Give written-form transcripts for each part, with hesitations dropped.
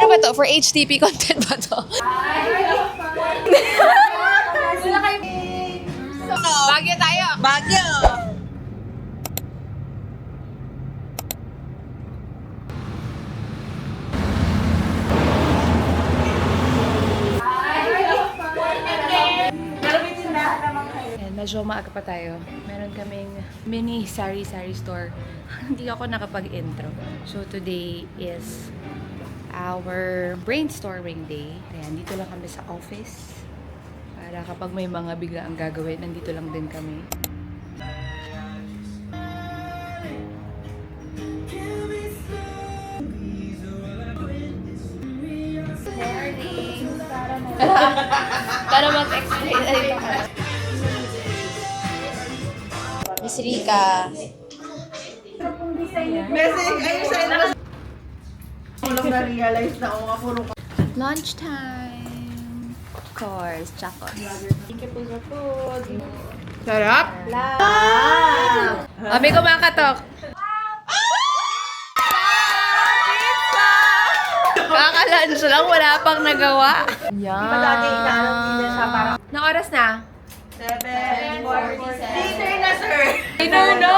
Ano ba to? For HTP content ba to? Baguio tayo! Baguio! And medyo maaga pa tayo. Meron kaming mini sari-sari store. Hindi ako nakapag-intro. So today is our brainstorming day. Ayan, dito lang kami sa office. Para kapag may mga bigla ang gagawin, nandito lang din kami. Para mag-explain na dito ka. Miss Rika. Message! Ayun sa inyo! Ako lang na-realize na ako nga puro Lunchtime. Of course, chakos. Thank you po sa food. Sarap! Kami kumakatok. Kaka-lunch lang, wala pang nagawa. Yan. Dati inaalam nila siya parang Na oras na? 7:47. Dinner na, sir! Dinner na!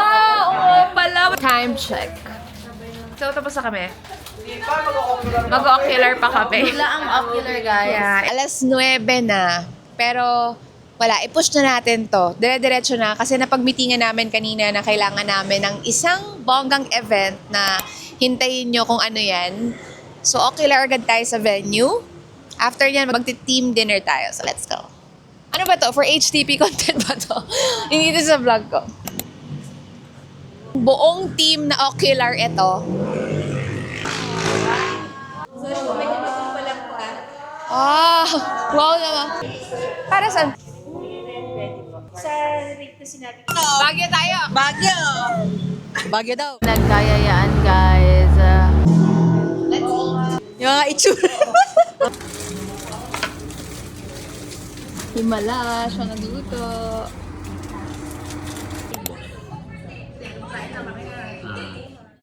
Oo pala. Time check. So, tapos na kami. Mag-ocular pa kami. Wala ang ocular, guys. Yeah. Alas 9 na. Pero, wala. I-push na natin to. Dire-diretso na. Kasi napag-meetingan namin kanina na kailangan namin ng isang bonggang event na hintayin nyo kung ano yan. So, ocular agad tayo sa venue. After yan, magti-team dinner tayo. So, let's go. Ano ba to? For HTP content ba to? Hindi ito sa vlog ko. Buong team na ocular ito. Ah, wow naman. Para saan? Sa rate na sinabi. Baguio tayo. Baguio! Baguio daw. Nagkayayaan, guys. Let's eat. Yung mga itsura. Himala, siya nagluto.